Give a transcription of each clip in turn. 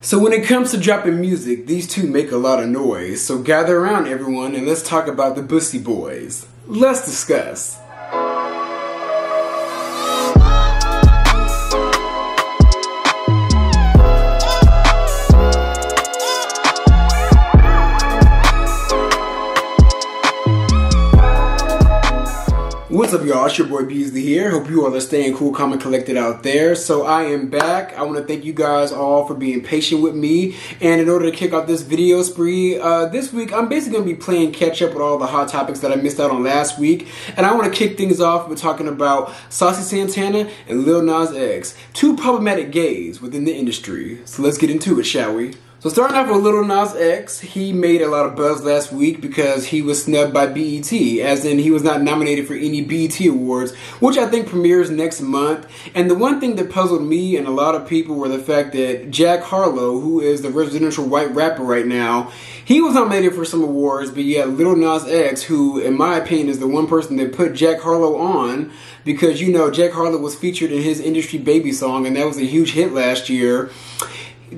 So when it comes to dropping music, these two make a lot of noise. So gather around everyone and let's talk about the Bussy Boys. Let's discuss. What's up, y'all? It's your boy Beasley here. Hope you all are staying cool, calm, and collected out there. So I am back. I want to thank you guys all for being patient with me. And in order to kick off this video spree, this week I'm basically going to be playing catch up with all the hot topics that I missed out on last week. And I want to kick things off with talking about Saucy Santana and Lil Nas X, two problematic gays within the industry. So let's get into it, shall we? So starting off with Lil Nas X, he made a lot of buzz last week because he was snubbed by BET, as in he was not nominated for any BET Awards, which I think premieres next month. And the one thing that puzzled me and a lot of people were the fact that Jack Harlow, who is the residential white rapper right now, he was nominated for some awards, but yet Lil Nas X, who in my opinion is the one person that put Jack Harlow on, because you know Jack Harlow was featured in his Industry Baby song and that was a huge hit last year.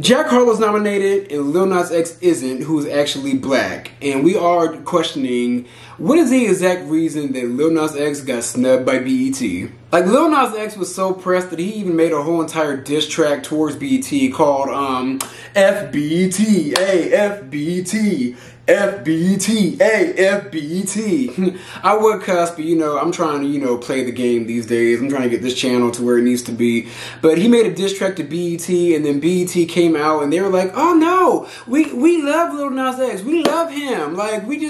Jack Harlow's nominated and Lil Nas X isn't, who's actually black. And we are questioning, what is the exact reason that Lil Nas X got snubbed by BET? Like, Lil Nas X was so pressed that he even made a whole entire diss track towards BET called FBT, FBT. FBT, FBT. I would cuss, but you know, I'm trying to, you know, play the game these days. I'm trying to get this channel to where it needs to be. But he made a diss track to BET, and then BET came out and they were like, oh no, we love Lil Nas X. We love him. Like, we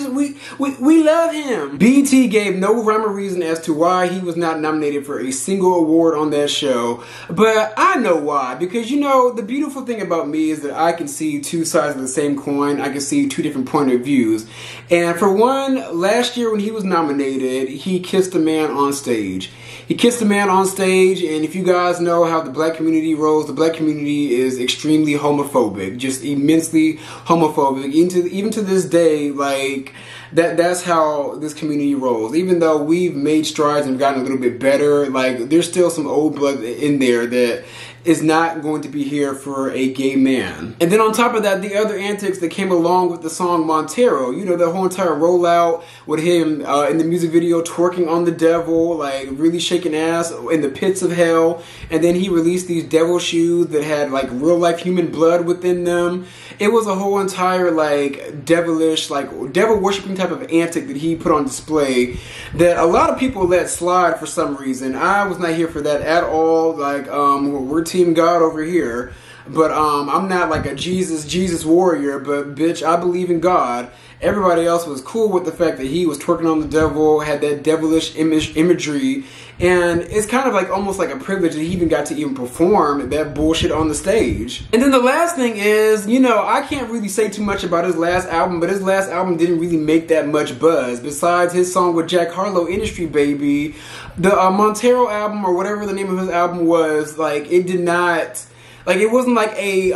love him. BET gave no rhyme or reason as to why he was not nominated for a single award on that show. But I know why. Because, you know, the beautiful thing about me is that I can see two sides of the same coin. I can see two different points of views. And for one, last year when he was nominated, he kissed a man on stage. He kissed a man on stage, and if you guys know how the black community rolls, the black community is extremely homophobic, just immensely homophobic. Even to this day, like, that's how this community rolls. Even though we've made strides and gotten a little bit better, like, there's still some old blood in there that is not going to be here for a gay man. And then on top of that, the other antics that came along with the song Montero, you know, the whole entire rollout with him in the music video twerking on the devil, like really shaking ass in the pits of hell. And then he released these devil shoes that had like real life human blood within them. It was a whole entire like devilish, like devil worshipping type of antic that he put on display that a lot of people let slide for some reason. I was not here for that at all. Like, we're Team God over here, but I'm not like a Jesus warrior, but bitch, I believe in God. Everybody else was cool with the fact that he was twerking on the devil, had that devilish imagery, and it's kind of like almost like a privilege that he even got to even perform that bullshit on the stage. And then the last thing is, you know, I can't really say too much about his last album, but his last album didn't really make that much buzz. Besides his song with Jack Harlow, Industry Baby, the Montero album, or whatever the name of his album was, like, it did not, like, it wasn't like a,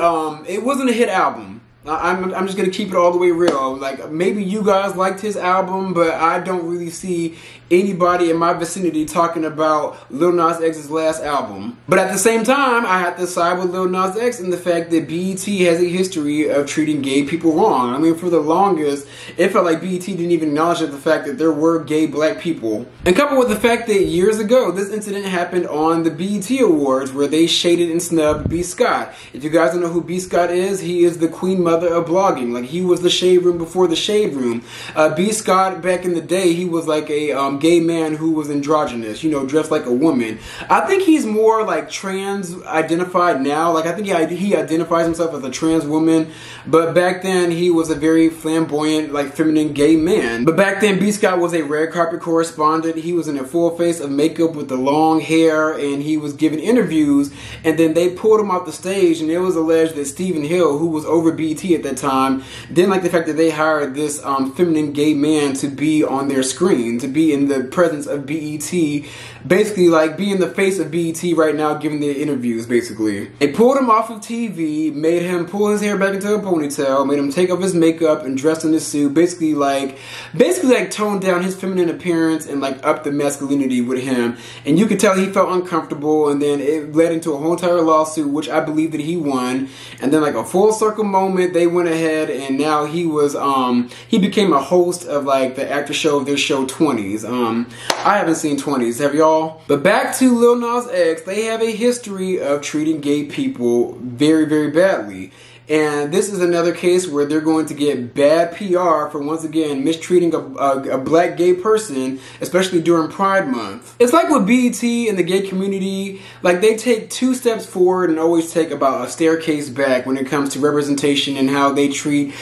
it wasn't a hit album. I'm just gonna keep it all the way real. Like, maybe you guys liked his album, but I don't really see anybody in my vicinity talking about Lil Nas X's last album. But at the same time, I have to side with Lil Nas X in the fact that BET has a history of treating gay people wrong. I mean, for the longest, it felt like BET didn't even acknowledge the fact that there were gay black people. And coupled with the fact that years ago, this incident happened on the BET Awards where they shaded and snubbed B. Scott. If you guys don't know who B. Scott is, he is the queen mother of blogging. Like, he was the Shade Room before the Shade Room. B. Scott, back in the day, he was like a gay man who was androgynous, you know, dressed like a woman. I think he's more like trans identified now. Like, I think he identifies himself as a trans woman, but back then he was a very flamboyant, like, feminine gay man. But back then, B. Scott was a red carpet correspondent. He was in a full face of makeup with the long hair, and he was giving interviews, and then they pulled him off the stage, and it was alleged that Stephen Hill, who was over BET at that time, didn't like the fact that they hired this feminine gay man to be on their screen, to be in in the presence of BET, basically like being the face of BET right now, giving the interviews basically. They pulled him off of TV, made him pull his hair back into a ponytail, made him take off his makeup and dress in his suit, basically like toned down his feminine appearance and like up the masculinity with him. And you could tell he felt uncomfortable, and then it led into a whole entire lawsuit, which I believe that he won. And then like a full circle moment, they went ahead and now he was he became a host of like the after show of their show 20s. I haven't seen 20s, have y'all? But back to Lil Nas X, they have a history of treating gay people very, very badly. And this is another case where they're going to get bad PR for, once again, mistreating a black gay person, especially during Pride Month. It's like with BET and the gay community, like they take 2 steps forward and always take about a staircase back when it comes to representation and how they treat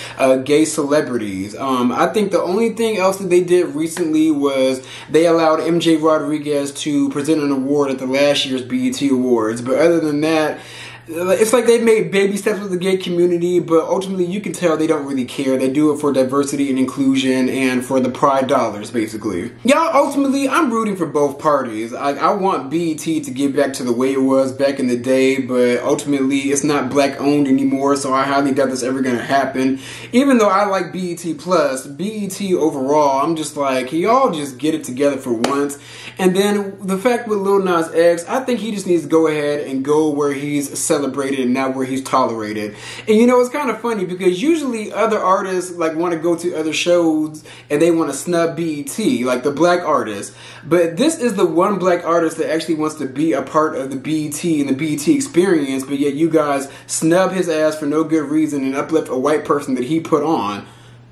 gay celebrities. I think the only thing else that they did recently was they allowed MJ Rodriguez to present an award at the last year's BET Awards. But other than that, it's like they've made baby steps with the gay community, but ultimately you can tell they don't really care. They do it for diversity and inclusion and for the pride dollars, basically. Y'all, ultimately, I'm rooting for both parties. I want BET to get back to the way it was back in the day, but ultimately it's not black owned anymore, so I highly doubt that's ever going to happen. Even though I like BET+, BET overall, I'm just like, y'all just get it together for once. And then the fact with Lil Nas X, I think he just needs to go ahead and go where he's celebrated and not where he's tolerated. And you know, it's kind of funny because usually other artists like want to go to other shows and they want to snub BET, like the black artists. But this is the one black artist that actually wants to be a part of the BET and the BET experience, but yet you guys snub his ass for no good reason and uplift a white person that he put on.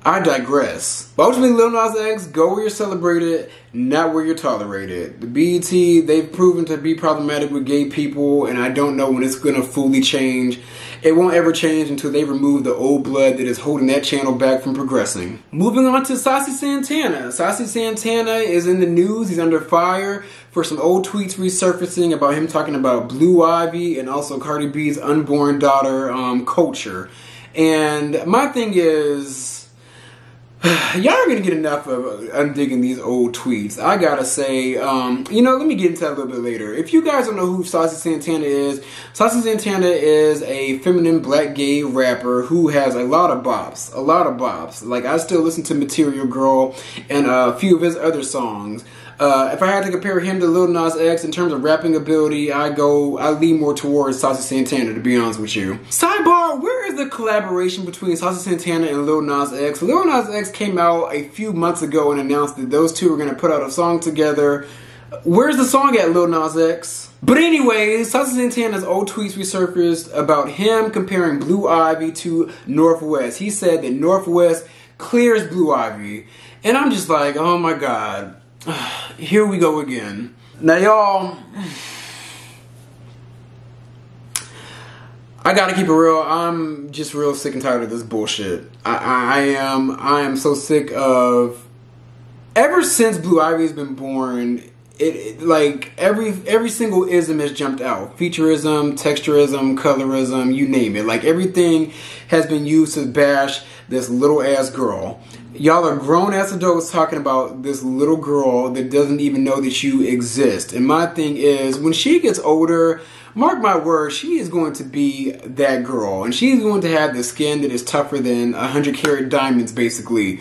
I digress. But ultimately, Lil Nas X, go where you're celebrated, not where you're tolerated. The BET, they've proven to be problematic with gay people, and I don't know when it's going to fully change. It won't ever change until they remove the old blood that is holding that channel back from progressing. Moving on to Saucy Santana. Saucy Santana is in the news. He's under fire for some old tweets resurfacing about him talking about Blue Ivy and also Cardi B's unborn daughter, Culture. And my thing is, y'all are gonna get enough of undigging these old tweets. I gotta say, you know, let me get into that a little bit later. If you guys don't know who Saucy Santana is a feminine black gay rapper who has a lot of bops. Like, I still listen to Material Girl and a few of his other songs. If I had to compare him to Lil Nas X in terms of rapping ability, I lean more towards Saucy Santana, to be honest with you. Sidebar, where is the collaboration between Saucy Santana and Lil Nas X? Lil Nas X came out a few months ago and announced that those two were going to put out a song together. Where's the song at, Lil Nas X? But anyways, Saucy Santana's old tweets resurfaced about him comparing Blue Ivy to Northwest. He said that Northwest clears Blue Ivy. And I'm just like, oh my God. Here we go again. Now y'all, I gotta keep it real. I'm just real sick and tired of this bullshit. I am so sick of, ever since Blue Ivy has been born, it like every single ism has jumped out. Featureism, texturism, colorism, you name it. Like, everything has been used to bash this little ass girl. Y'all are grown-ass adults talking about this little girl that doesn't even know that you exist. And my thing is, when she gets older, mark my words, she is going to be that girl. And she's going to have the skin that is tougher than 100-carat diamonds, basically.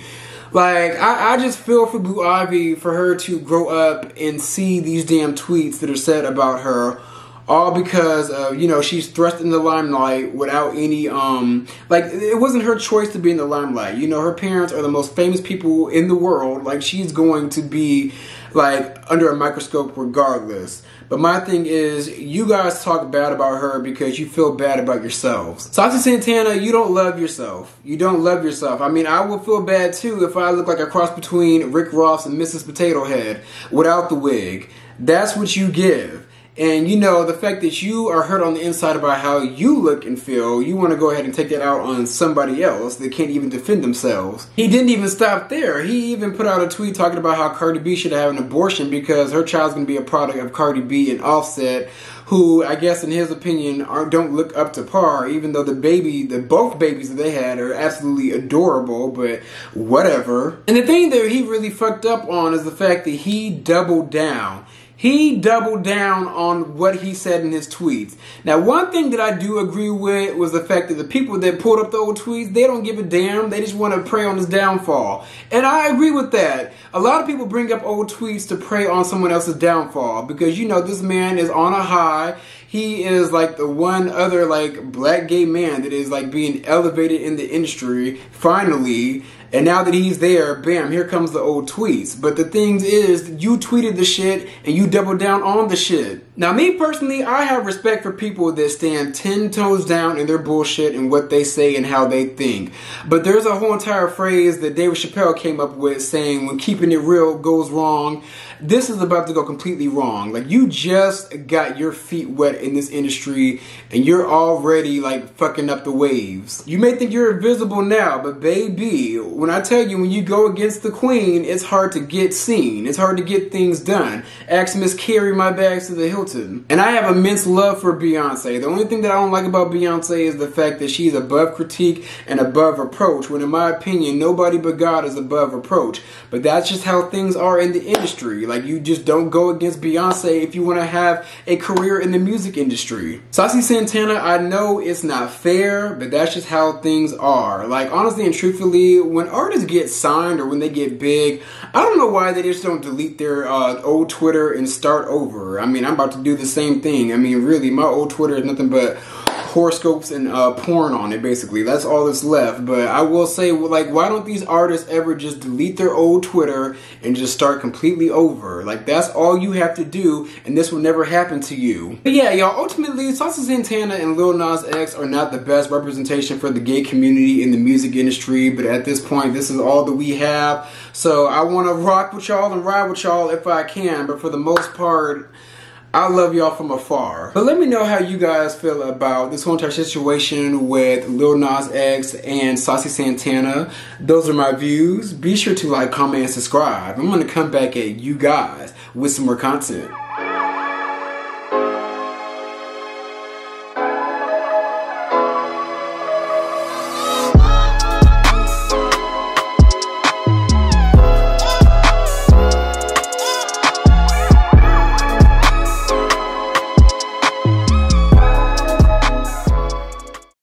Like, I just feel for Blue Ivy, for her to grow up and see these damn tweets that are said about her, all because of, you know, she's thrust in the limelight without any, like, it wasn't her choice to be in the limelight. You know, her parents are the most famous people in the world. Like, she's going to be, like, under a microscope regardless. But my thing is, you guys talk bad about her because you feel bad about yourselves. Saucy Santana, you don't love yourself. You don't love yourself. I mean, I would feel bad too if I look like a cross between Rick Ross and Mrs. Potato Head without the wig. That's what you give. And you know, the fact that you are hurt on the inside about how you look and feel, you want to go ahead and take that out on somebody else that can't even defend themselves. He didn't even stop there. He even put out a tweet talking about how Cardi B should have an abortion because her child's going to be a product of Cardi B and Offset, who I guess in his opinion don't look up to par, even though both babies that they had are absolutely adorable, but whatever. And the thing that he really fucked up on is the fact that he doubled down. He doubled down on what he said in his tweets. Now, one thing that I do agree with was the fact that the people that pulled up the old tweets, they don't give a damn. They just want to prey on his downfall. And I agree with that. A lot of people bring up old tweets to prey on someone else's downfall because, you know, this man is on a high. He is like the one other like black gay man that is like being elevated in the industry finally. And now that he's there, bam, here comes the old tweets. But the thing is, you tweeted the shit and you doubled down on the shit. Now, me personally, I have respect for people that stand 10 toes down in their bullshit and what they say and how they think. But there's a whole entire phrase that David Chappelle came up with saying, when keeping it real goes wrong, this is about to go completely wrong. Like, you just got your feet wet in this industry and you're already like fucking up the waves. You may think you're invisible now, but baby, when I tell you, when you go against the queen, it's hard to get seen. It's hard to get things done. Ask Miss Carrie my bags to the Hilton. And I have immense love for Beyonce. The only thing that I don't like about Beyonce is the fact that she's above critique and above reproach, when in my opinion, nobody but God is above reproach. But that's just how things are in the industry. Like, you just don't go against Beyonce if you want to have a career in the music industry. Saucy Santana, I know it's not fair, but that's just how things are. Like, honestly and truthfully, when artists get signed or when they get big, I don't know why they just don't delete their old Twitter and start over. I mean, I'm about to do the same thing. I mean, really, my old Twitter is nothing but horoscopes and porn on it, basically. That's all that's left. But I will say, like, why don't these artists ever just delete their old Twitter and just start completely over? Like, that's all you have to do, and this will never happen to you. But yeah, y'all, ultimately, Saucy Santana and Lil Nas X are not the best representation for the gay community in the music industry, but at this point, this is all that we have. So I want to rock with y'all and ride with y'all if I can, but for the most part, I love y'all from afar. But let me know how you guys feel about this whole entire situation with Lil Nas X and Saucy Santana. Those are my views. Be sure to like, comment, and subscribe. I'm going to come back at you guys with some more content.